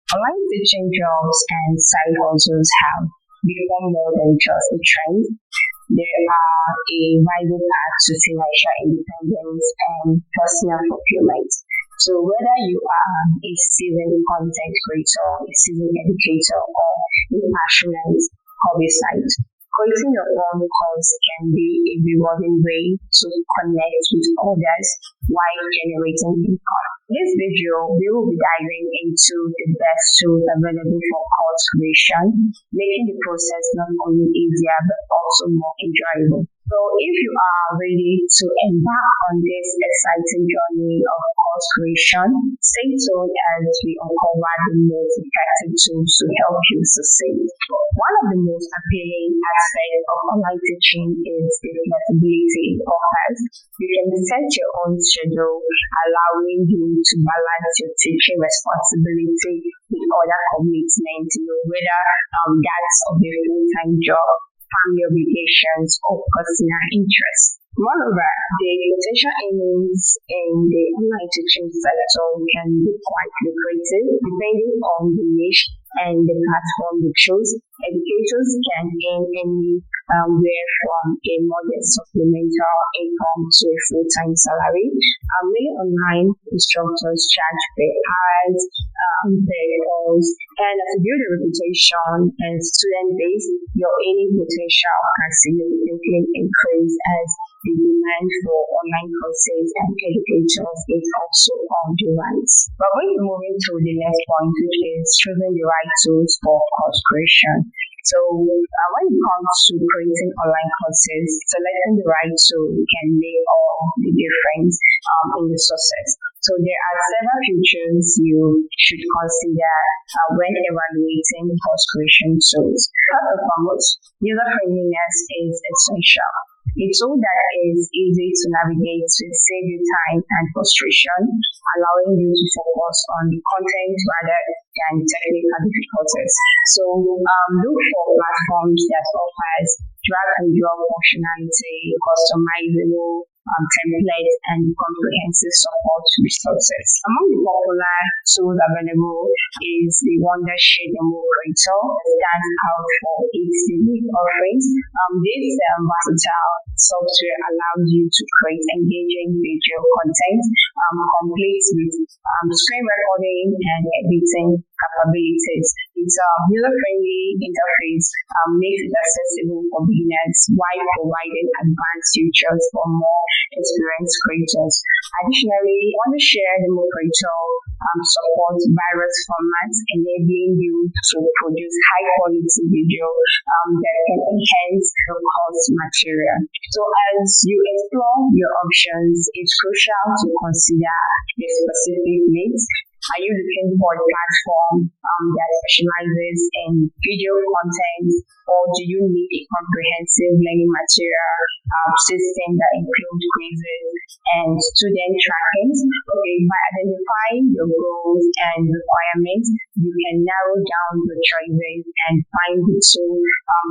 Online teaching jobs and side hustles have become more than just a trend. They are a vital path to financial independence and personal fulfillment. So whether you are a seasoned content creator, a seasoned educator, or a passionate hobbyist, creating your own course can be a rewarding way to connect with others while generating income. In this video, we will be diving into the best tools available for course creation, making the process not only easier but also more enjoyable. So if you are ready to embark on this exciting journey of course creation, stay tuned as we uncover the most effective tools to help you succeed. One of the most appealing aspects of online teaching is the flexibility it offers. You can set your own schedule, allowing you to balance your teaching responsibility with other commitments, whether that's of a full-time job, family obligations, or personal interests. Moreover, the potential earnings in the online teaching sector can be quite lucrative depending on the niche and the platform you choose. Educators can earn anywhere from a modest supplemental income to a full-time salary. Many online instructors charge per hours, per course, and to build a reputation and student base, your earning potential can significantly increase as the demand for online courses and educators is also on the rise. We're going to move into the next point, which is choosing the right tools for course creation. So when it comes to creating online courses, selecting the right tool can make all the difference in the success. So there are several features you should consider when evaluating course creation tools. First and foremost, user friendliness is essential. A tool that is easy to navigate will save you time and frustration, allowing you to focus on the content rather than technical difficulties. So look for platforms that offers drag and drop functionality, customizable templates, and comprehensive support resources. Among the popular tools available is the Wondershare DemoCreator, stands out for its unique offerings. This versatile software allows you to create engaging video content, complete with screen recording and editing capabilities. Its user-friendly interface makes it accessible for beginners while providing advanced features for more experienced creators. Additionally, Wondershare DemoCreator supports various formats, enabling you to produce high-quality video that can enhance the course material. So as you explore your options, it's crucial to consider your specific needs. Are you looking for a platform that specializes in video content, or do you need a comprehensive learning material system that includes quizzes and student tracking? Okay, by identifying your goals and requirements, you can narrow down your choices and find the tool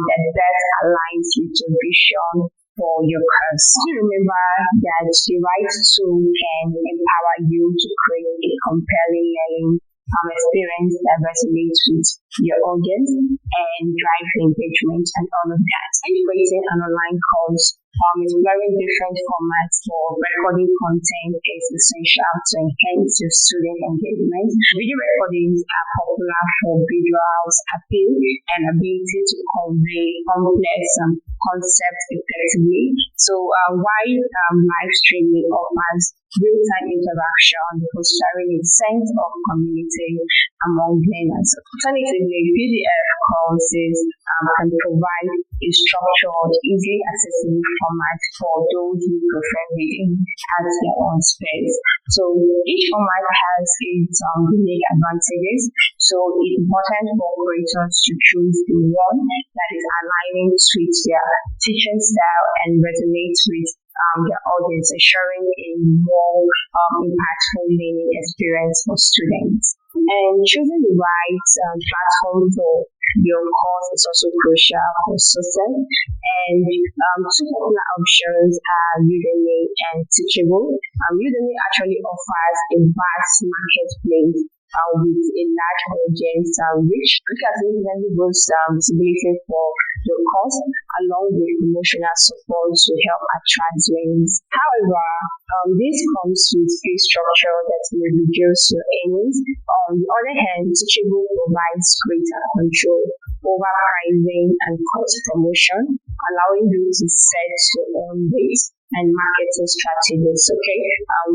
that best aligns with your vision for your course. Remember that the right tool can empower you to create a compelling learning experience that resonates with your audience and drive engagement and all of that. And creating an online course, exploring different formats for recording content is essential to enhance your student engagement. Video recordings are popular for visuals appeal and ability to convey complex concepts effectively. So while live streaming offers real-time interaction, fostering a sense of community among learners. Alternatively, PDF courses can provide a structured, easily accessible format for those who prefer reading at their own space. So each format has its unique advantages, so it's important for creators to choose the one that is aligning with their teaching style and resonates with their audience, ensuring a more impactful learning experience for students. And choosing the right platform for your course is also crucial for success. And two popular options are Udemy and Teachable. Udemy actually offers a vast marketplace with a large audience which has significantly boosts visibility for the course, along with promotional support to help attract learners. However, this comes with a structure that will reduce your earnings. On the other hand, Teachable provides greater control over pricing and cost promotion, allowing you to set your own rates and marketing strategies, okay?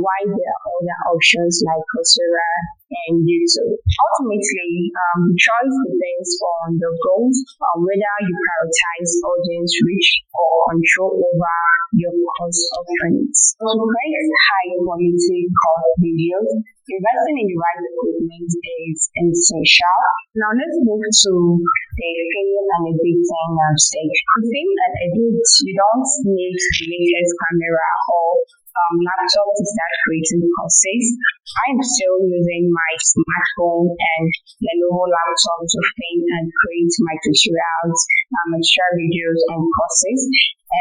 While there are other options like Coursera and YouTube. Ultimately, the choice depends on the goals, whether you prioritize audience reach or control over your course offerings. To create high quality course videos, investing in the right equipment is essential. Now let's move to the film and editing stage. To film and edit, you don't need the latest camera or laptop to start creating courses. I'm still using my smartphone and Lenovo laptop to film and create my tutorials, share videos and courses.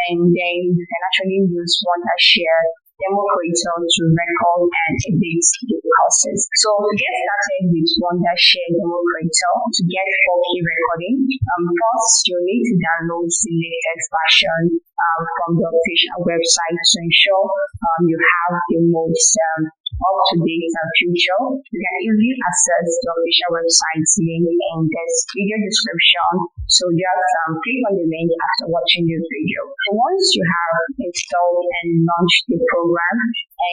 And then you can actually use Wondershare DemoCreator to record and edit the courses. So to get started with Wondershare DemoCreator to get 4K recording, first you need to download the latest version from the official website to ensure you have the most up-to-date feature. You can easily access the official website's link in this video description. So just click on the link after watching this video. So once you have installed and launched the program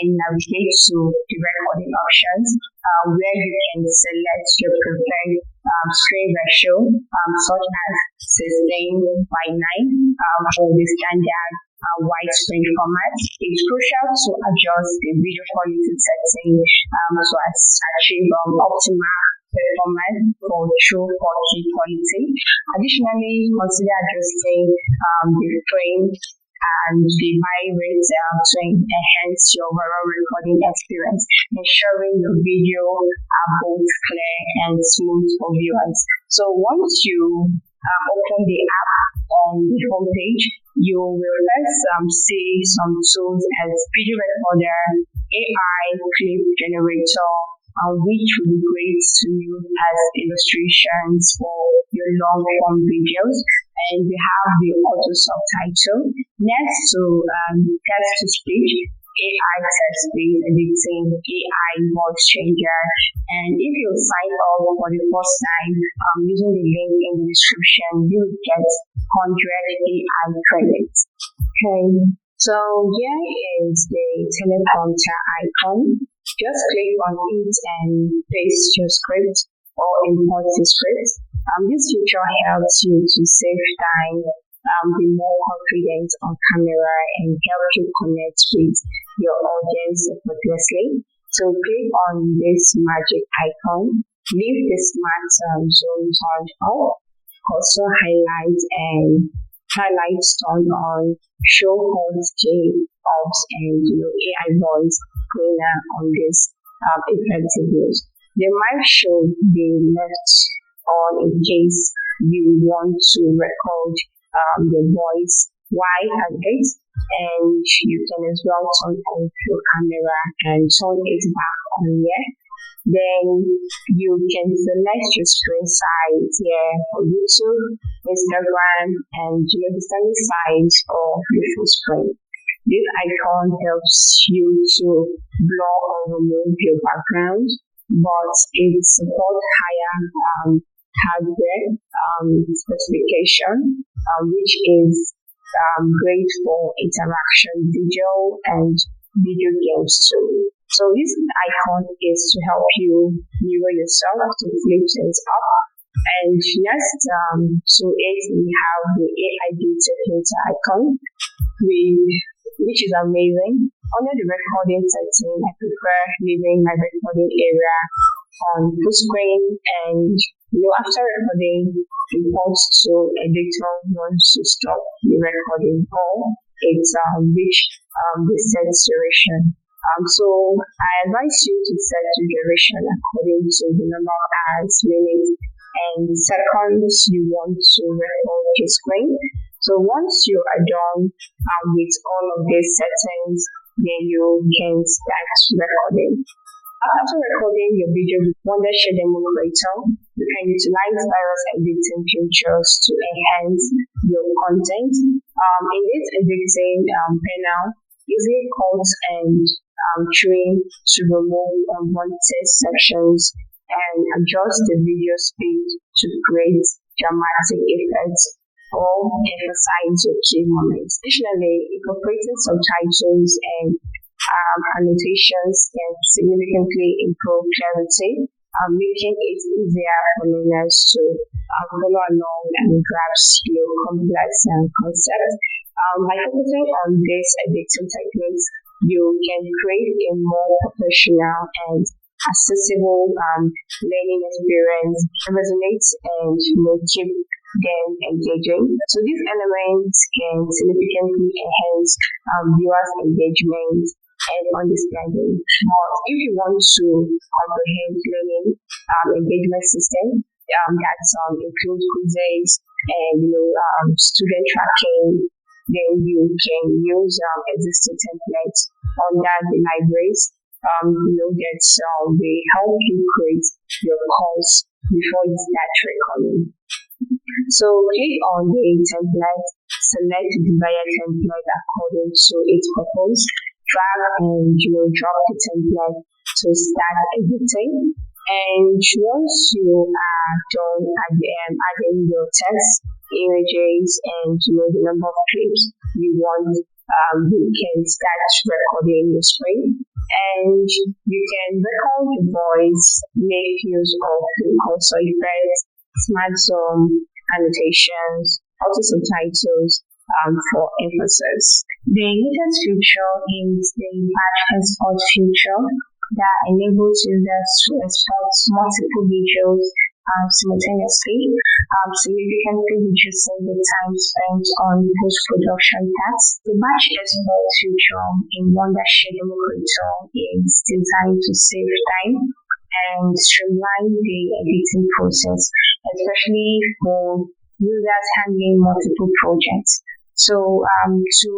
and navigate to the recording options, where you can select your preferred screen ratio, such as 16:9 for the standard widescreen format. It's crucial to adjust the video quality setting so as to achieve optimal performance for true 4K quality. Additionally, consider adjusting the frame and the bitrate to enhance your overall recording experience, ensuring your video are both clear and smooth for viewers. So once you open the app on the homepage, you will first see some tools as video recorder, AI clip generator, which will be great to use as illustrations for your long form videos. And we have the auto subtitle. Next to text to speech, AI text-based editing, AI voice changer. And if you sign up for the first time using the link in the description, you will get 100 AI credits. Okay, so here is the teleprompter icon. Just click on it and paste your script or import the script. This feature helps you to save time, be more confident on camera, and help you connect with your audience effortlessly. So click on this magic icon, leave the smart zone turned off, also highlight turned on, show host K-ops and AI voice cleaner on this effective use. The mic should be left on in case you want to record the voice while at it, and you can as well turn off your camera and turn it back on here. Then you can select your screen size here for YouTube, Instagram, and the standard size of your full screen. This icon helps you to blur or remove your background, but it supports higher hardware specification, which is great for interaction video and video games too. So this icon is to help you mirror yourself to flip things up. And next to it, we have the AI filter icon, which is amazing. Under the recording setting, I prefer leaving my recording area on full screen, and after recording, report to editor once you stop the recording or it's reach the set duration. So I advise you to set the duration according to the number of hours, minutes, and seconds you want to record your screen. So once you are done with all of these settings, then you can start recording. After recording your video with Wondershare DemoCreator, you can utilize various editing features to enhance your content. In this editing panel, easily cut and trim to remove unwanted sections and adjust the video speed to create dramatic effects or emphasize your key moments. Additionally, incorporating subtitles and annotations can significantly improve clarity, making it easier for learners to follow along and grasp your complex concepts. By focusing on these editing techniques, you can create a more professional and accessible learning experience that resonates and will keep them engaging. So these elements can significantly enhance viewers' engagement and understanding. But if you want to comprehend learning engagement system that includes quizzes and student tracking, then you can use existing templates under the libraries. That will help you create your course before you start recording. So click on the template, select the desired template according to its purpose, drag and drop the template to start editing. And once you are done adding your text, images, and the number of clips you want, you can start recording your screen. And you can record the voice, make use of the console effects, smart zoom, annotations, auto subtitles for emphasis. The latest feature is the batch export feature that enables users to export multiple videos simultaneously, significantly reducing the time spent on post-production tasks. The batch export feature in Wondershare DemoCreator is designed to save time and streamline the editing process, especially for users handling multiple projects. So to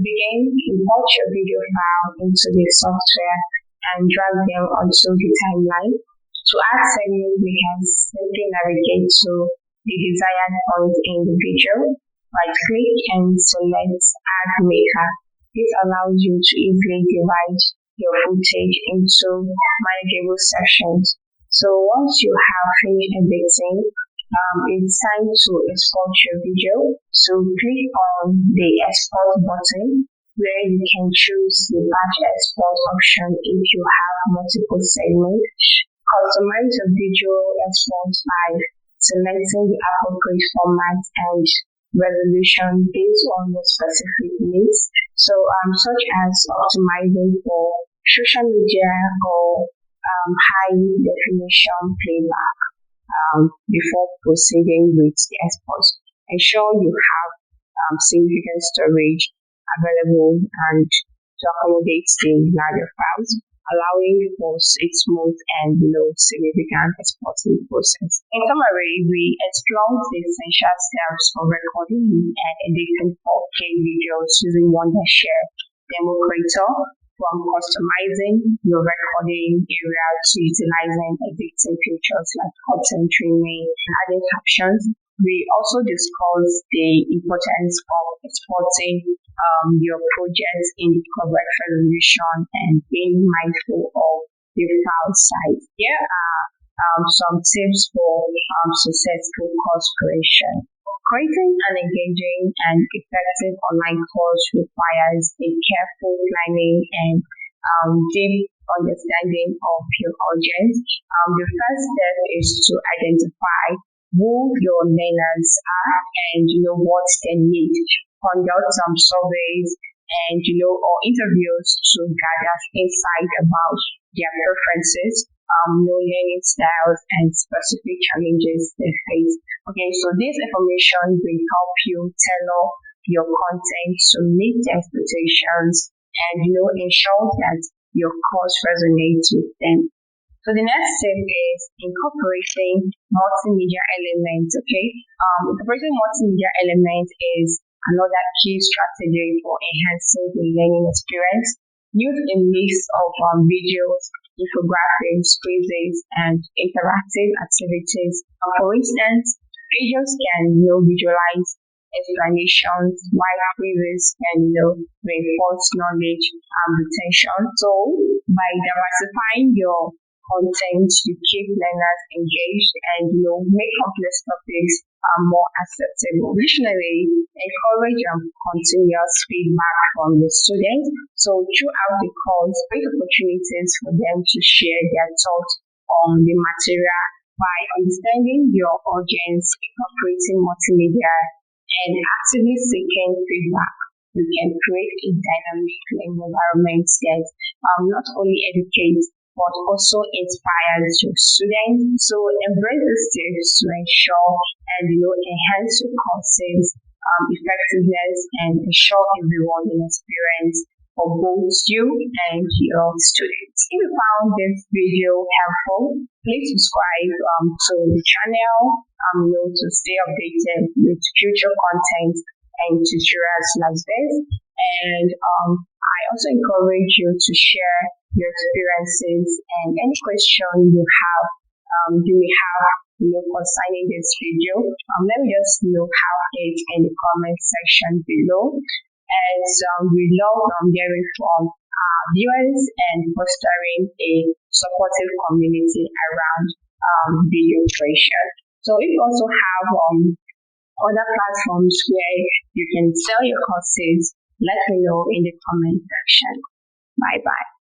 begin, import your video file into the software and drag them onto the timeline. To add settings, we can simply navigate to the desired point in the video, right-click and select Add Maker. This allows you to easily divide your footage into manageable sections. So once you have finished editing, it's time to export your video. So click on the Export button, where you can choose the batch export option if you have multiple segments. Customize your video export by selecting the appropriate format and resolution based on your specific needs. So such as optimizing for social media or high definition playback before proceeding with the export. Ensure you have significant storage available and to accommodate the larger files, allowing for a smooth and significant exporting process. In summary, we explored the essential steps for recording and editing 4K videos using Wondershare DemoCreator, from customizing your recording area to utilizing editing features like content trimming and adding captions. We also discussed the importance of exporting your projects in the correct resolution and being mindful of the file size. Here are some tips for successful course creation. Creating an engaging and effective online course requires a careful planning and deep understanding of your audience. The first step is to identify who your learners are and what they need. Conduct some surveys and or interviews to gather insight about their preferences, learning styles, and specific challenges they face. Okay, so this information will help you tailor your content to meet the expectations and ensure that your course resonates with them. So the next step is incorporating multimedia elements. Okay, incorporating multimedia elements is another key strategy for enhancing the learning experience. Use a mix of videos, infographics, quizzes, and interactive activities. For instance, videos can visualize explanations, while quizzes can reinforce knowledge and retention. So, by diversifying your content, you keep learners engaged and make complex topics more acceptable. Additionally, encourage continuous feedback from the students. So throughout the course, create opportunities for them to share their thoughts on the material by understanding your audience, incorporating multimedia, and actively seeking feedback. You can create a dynamic learning environment that not only educates but also inspires your students. So embrace the steps to ensure and enhance your courses effectiveness and ensure a rewarding experience for both you and your students. If you found this video helpful, please subscribe to the channel to stay updated with future content and tutorials like this. And I also encourage you to share your experiences and any question you may have concerning this video. Let me just have it in the comment section below. As we love hearing from our viewers and fostering a supportive community around video creation. So if you also have other platforms where you can sell your courses, let me know in the comment section. Bye bye.